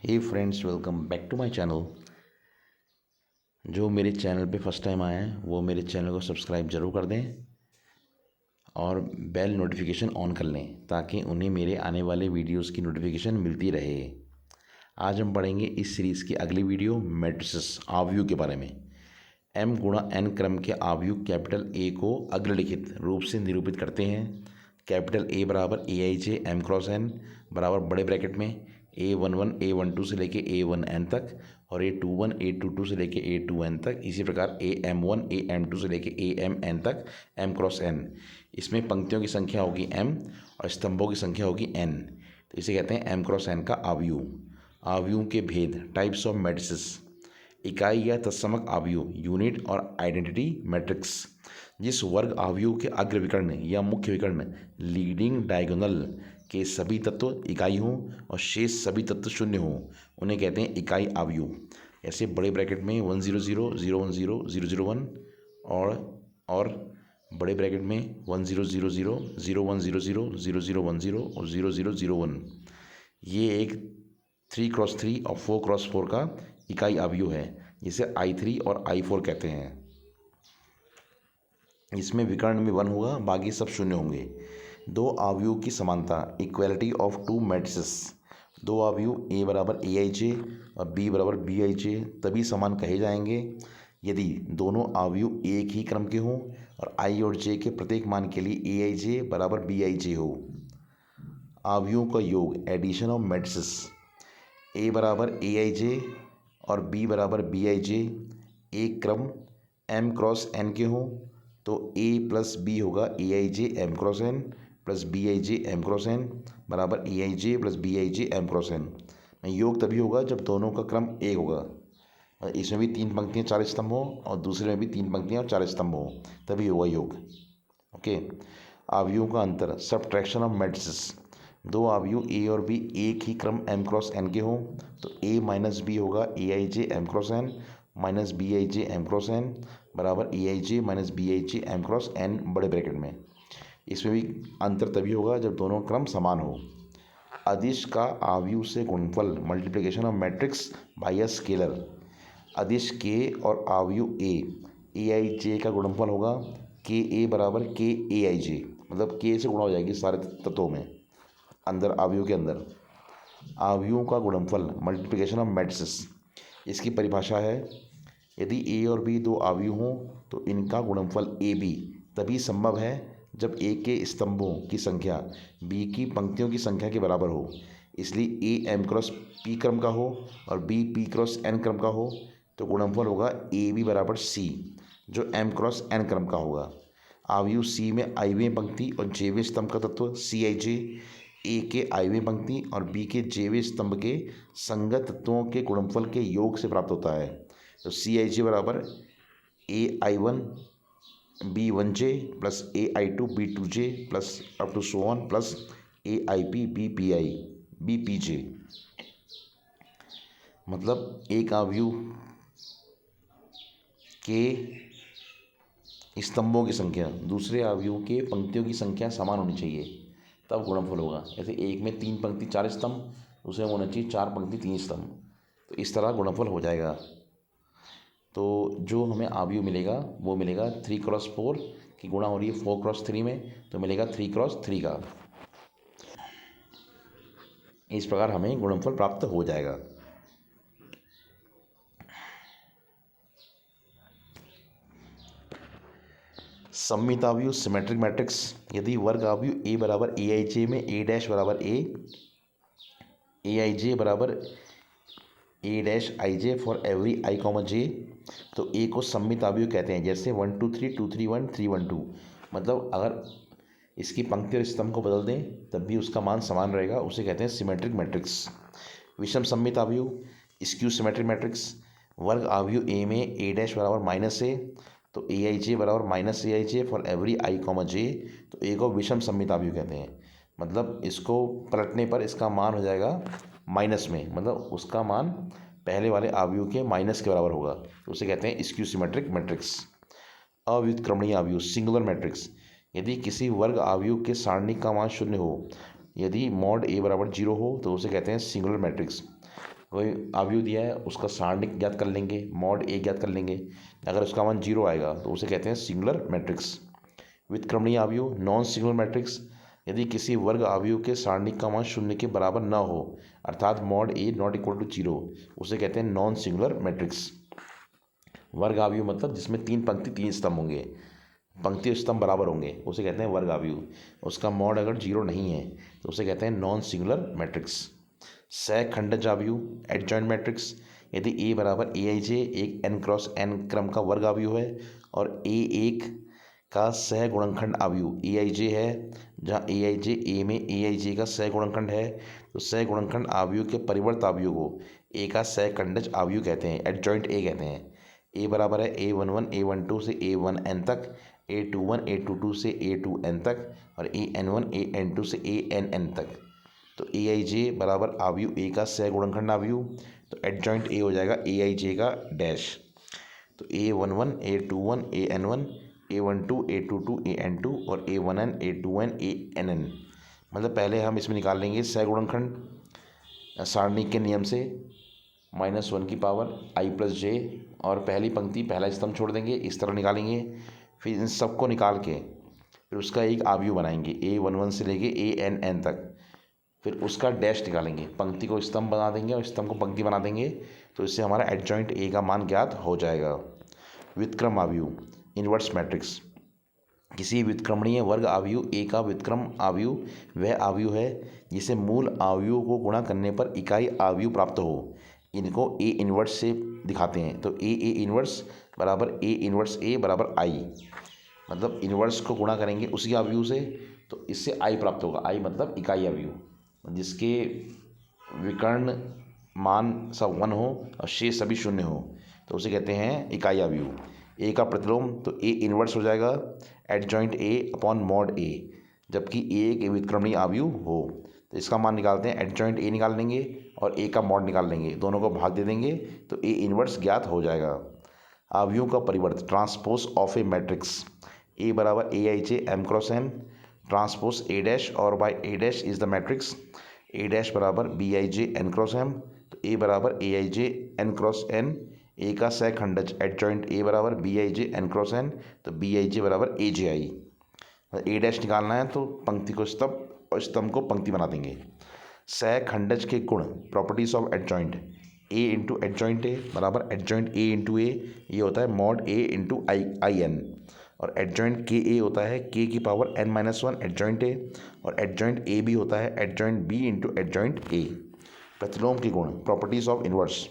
Hey friends, welcome back to my channel. जो मेरे channel पे फर्स्ट टाइम आए हैं वो मेरे चैनल को सब्सक्राइब ज़रूर कर दें और बेल नोटिफिकेशन ऑन कर लें ताकि उन्हें मेरे आने वाले वीडियोस की नोटिफिकेशन मिलती रहे। आज हम पढ़ेंगे इस सीरीज़ की अगली वीडियो मैट्रिसेस आव्यूह के बारे में। m गुणा n क्रम के आव्यूह कैपिटल A को अग्रलिखित रूप से निरूपित करते हैं। कैपिटल A बराबर aij m क्रॉस n बराबर बड़े ब्रैकेट में A11 A12 से लेके A1n तक और A21 A22 से लेके A2n तक। इसी प्रकार AM1 AM2 से लेके AMn तक m क्रॉस n। इसमें पंक्तियों की संख्या होगी m और स्तंभों की संख्या होगी n। तो इसे कहते हैं m क्रॉस n का आव्यूह। आव्यूह के भेद, टाइप्स ऑफ मैट्रिसेस। इकाई या तत्समक आव्यूह, यूनिट और आइडेंटिटी मैट्रिक्स। जिस वर्ग आव्यूह के अग्र विकर्ण या मुख्य विकर्ण लीडिंग डायगोनल के सभी तत्व इकाई हों और शेष सभी तत्व शून्य हों उन्हें कहते हैं इकाई आव्यूह। ऐसे बड़े ब्रैकेट में 1 0 0 0 1 0 0 0 1 और बड़े ब्रैकेट में 1 0 0 0 0 1 0 0 0 0 1 0 और 0 0 0 1। ये एक 3x3 और 4x4 का इकाई आव्यूह है जिसे I3 और I4 कहते हैं। इसमें विकर्ण में 1 होगा, बाकी सब शून्य होंगे। दो आव्यूह की समानता, इक्वलिटी ऑफ टू मैट्रिसेस। दो आव्यूह A बराबर aij और B बराबर bij तभी समान कहे जाएंगे यदि दोनों आव्यूह एक ही क्रम के हों और I और J के प्रत्येक मान के लिए aij बराबर bij हो। आव्यूहों का योग, एडिशन ऑफ मैट्रिसेस। A बराबर aij और B बराबर bij एक क्रम m क्रॉस n के हों तो A प्लस B होगा aij m cross n plus bij m cross n बराबर aij plus bij m cross n। योग तभी होगा जब दोनों का क्रम एक होगा। इसमें भी 3 पंक्तियाँ 4 स्तंभ हो और दूसरे में भी 3 पंक्तियाँ और 4 स्तंभ हो, तभी होगा योग। ओके। आव्यूहों का अंतर, सब्ट्रैक्शन ऑफ मैट्रिसेस। दो आव्यूह A और B एक ही क्रम m क्रॉस n के हों तो A माइनस B होगा aij m cross n minus bij m cross n बराबर aij minus bij m cross n बड़े ब्रैकेट में। इसमें भी अंतर तभी होगा जब दोनों क्रम समान हो। अदिश का आव्यूह से गुणनफल, multiplication of matrix bye a scalar. अदिश के और आव्यूह A aij का गुणनफल होगा ka बराबर k aij, मतलब k से गुणा हो जाएगी सारे तत्वों में अंदर आव्यूह के अंदर। आव्यूहों का गुणनफल, मल्टीप्लिकेशन ऑफ मैट्रिसेस। इसकी परिभाषा है यदि A और B दो आव्यूह हों तो इनका गुणनफल AB तभी संभव है जब A के स्तंभों की संख्या B की पंक्तियों की संख्या के बराबर हो। इसलिए A m क्रॉस P क्रम का हो और B P क्रॉस N क्रम का हो तो गुणनफल होगा AB बराबर C जो m क्रॉस N क्रम का होगा। आव्यूह C में iवें पंक्ति और jवें स्तंभ का तत्व Cij A के iवें पंक्ति और B के jवें स्तंभ के संगत तत्वों के गुणनफल के योग से प्राप्त होता है। तो Cij बराबर ai1 b1j plus ai2 b2j plus up to so on plus aip bpj। मतलब एक आव्यूह के स्तंभों की संख्या दूसरे आव्यूह के पंक्तियों की संख्या समान होनी चाहिए तब गुणनफल होगा। जैसे एक में 3 पंक्ति 4 स्तंभ, दूसरे में होना चाहिए 4 पंक्ति 3 स्तंभ, तो इस तरह गुणनफल हो जाएगा। तो जो हमें आव्यूह मिलेगा वो मिलेगा 3x4 की गुणा हो रही है 4x3 में, तो मिलेगा 3x3 का। इस प्रकार हमें गुणनफल प्राप्त हो जाएगा। सममित आव्यूह, सिमेट्रिक मैट्रिक्स। यदि वर्ग आव्यूह A बराबर aij में A डैश बराबर A, aij बराबर A dash ij for every i comma j, तो A को सममित आव्यूह कहते हैं। जैसे 1 2 3 2 3 1 3 1 2, मतलब अगर इसकी पंक्ति और स्तंभ को बदल दें तब भी उसका मान समान रहेगा, उसे कहते हैं सिमेट्रिक मैट्रिक्स। विषम सममित आव्यूह, स्क्यू सिमेट्रिक मैट्रिक्स। वर्ग आव्यूह A में A डैश बराबर माइनस A तो aij बराबर minus aij for every i comma j, तो A को विषम सममित आव्यूह कहते हैं। मतलब इसको पलटने पर इसका मान हो जाएगा माइनस में, मतलब उसका मान पहले वाले आव्यूह के माइनस के बराबर होगा, तो उसे कहते हैं स्क्यू सिमेट्रिक मैट्रिक्स। अव्युत्क्रमणीय आव्यूह, सिंगुलर मैट्रिक्स। यदि किसी वर्ग आव्यूह के सारणिक का मान शून्य हो, यदि मॉड A बराबर 0 हो तो उसे कहते हैं सिंगुलर मैट्रिक्स। कोई अवयव दिया है उसका सारणिक ज्ञात कर लेंगे, मॉड ए ज्ञात कर लेंगे। अगर उसका मान 0 आएगा तो उसे कहते हैं सिंगुलर मैट्रिक्स। व्युत्क्रमणीय अवयव नॉन सिंगुलर मैट्रिक्स, यदि किसी वर्ग अवयव के सारणिक का मान 0 के बराबर न हो, अर्थात mod A not equal to 0, उसे कहते हैं नॉन सिंगुलर मैट्रिक्स। वर्ग अवयव मतलब जिसमें 3 पंक्ति 3 स्तंभ होंगे, पंक्ति और स्तंभ बराबर होंगे, उसे कहते हैं वर्ग अवयव। उसका मॉड अगर 0 नहीं है तो उसे कहते हैं नॉन सिंगुलर मैट्रिक्स। सहखंडज अवयव एडजॉइंट मैट्रिक्स, यदि ए बराबर ए आई जे एक n क्रॉस n क्रम का वर्ग अवयव है और ए एक का सह गुणनखंड अवयव ए आई जे है, जहाँ ए आई जे ए में ए आई जे का सह गुणनखंड है, तो सह गुणनखंड अवयव के परिवर्त अवयव को ए का सहखंडज अवयव कहते हैं, एडजॉइंट ए कहते हैं। ए बराबर है A11 A12 से A1n तक, A21 A22 से A2n तक और AN1 AN2 से ANn तक। तो ए आई जे बराबर अवयव ए का सह गुणनखंड अवयव, तो एडजॉइंट ए हो जाएगा ए आई जे का डैश। तो A11 A21 AN1 A12 A22 AN2 और A1n A2n ANn। मतलब पहले हम इसमें निकाल लेंगे सह गुणनखंड सारणी के नियम से, -1 की पावर i प्लस जे, और पहली पंक्ति पहला स्तंभ छोड़ देंगे, इस तरह निकालेंगे। फिर इन सबको निकाल के फिर उसका एक अवयव बनाएंगे A11 से लेके ANn तक, फिर उसका डैश निकालेंगे, पंक्ति को स्तंभ बना देंगे और स्तंभ को पंक्ति बना देंगे, तो इससे हमारा एडजॉइंट ए का मान ज्ञात हो जाएगा। व्युत्क्रम अवयव इनवर्स मैट्रिक्स, किसी व्युत्क्रमणीय वर्ग अवयव ए का व्युत्क्रम अवयव वह अवयव है जिसे मूल अवयव को गुणा करने पर इकाई अवयव प्राप्त हो। इनको ए इनवर्स से दिखाते हैं, तो ए इनवर्स बराबर ए इनवर्स ए बराबर आई, मतलब इनवर्स को गुणा करेंगे उसी अवयव से, तो इससे आई प्राप्त होगा। आई मतलब इकाई अवयव जिसके विकर्ण मान सब 1 हो और शेष सभी 0 हो, तो उसे कहते हैं इकाई अवयव। ए का प्रतिलोम तो ए इनवर्स हो जाएगा एडजॉइंट ए अपॉन मॉड ए, जबकि ए एक व्युत्क्रमणीय अवयव हो, तो इसका मान निकालते हैं, एडजॉइंट ए निकाल लेंगे और ए का मॉड निकाल लेंगे, दोनों को भाग दे देंगे तो ए इनवर्स ज्ञात हो जाएगा। अवयवों का परिवर्त transpose of A matrix, A बराबर a i j m cross n transpose A dash और by A dash is the matrix, A dash बराबर b i j n cross m, तो ए बराबर a i j n cross n, A का सहखंडज adjoint A बराबर b i j n cross n, तो b i j बराबर a J I. A dash निकालना है तो पंक्ति को स्तंभ और स्तंभ को पंक्ति बना देंगे। सहखंडज के गुण properties of adjoint, A into adjoint A बराबर एडजॉइंट ए इंटू ए, ये होता है mod A into I N, और एडजॉइंट के ए होता है के की पावर n-1 एडजॉइंट ए, और एडजॉइंट ए बी होता है adjoint B into adjoint A. प्रतिलोम के गुण properties of inverse,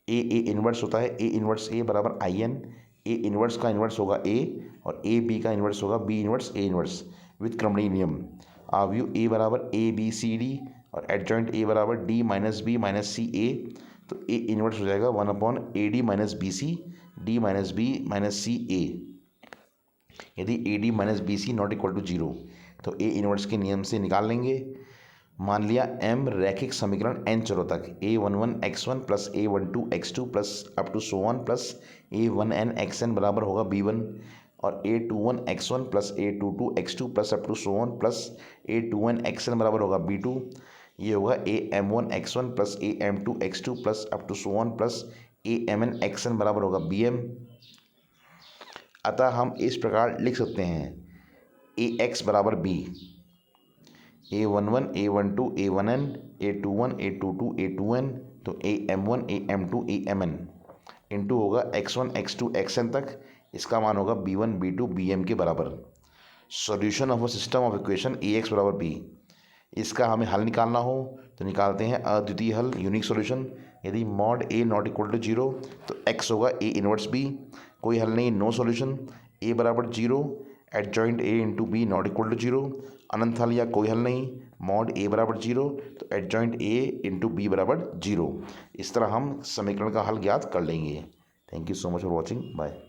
A inverse होता है ए इनवर्स ए बराबर आई एन, ए इनवर्स का इनवर्स होगा ए और ए बी का इनवर्स होगा बी इनवर्स ए इनवर्स। व्युत्क्रमणीय नियम, अवयव ए बराबर ए बी सी डी और एडजॉइंट ए बराबर D minus B minus C A, तो ए इनवर्स हो जाएगा 1/AD minus B C D minus B minus C A. यदि A D minus B C not equal to 0, तो A inverse के नियम से निकाल लेंगे। मान लिया m रैखिक समीकरण n चरों तक a11 x1 plus a12 x2 plus up to so on plus a1n xn बराबर होगा b1, और a21 x1 plus a22 x2 plus up to so on plus a2n xn बराबर होगा b2, ये होगा am1 x1 plus am2 x2 plus up to so on plus amn xn बराबर होगा bm। अतः हम इस प्रकार लिख सकते हैं ax बराबर b, a11 a12 a1n a21 a22 a2n, तो am1 am2 amn इंटू होगा x1 x2 xn तक, इसका मान होगा b1 b2 bm के बराबर। Solution of a system of equation ax बराबर b, इसका हमें हल निकालना हो तो निकालते हैं अद्वितीय हल यूनिक सॉल्यूशन। यदि mod a not equal to 0 तो x होगा a इनवर्स b, कोई हल नहीं, नो सॉल्यूशन। a बराबर 0 adjoint a into B not equal to 0, अनंत हल या कोई हल नहीं, मॉड a बराबर 0 तो एडजॉइंट a इंटू बी बराबर 0। इस तरह हम समीकरण का हल ज्ञात कर लेंगे। Thank you so much for watching, bye.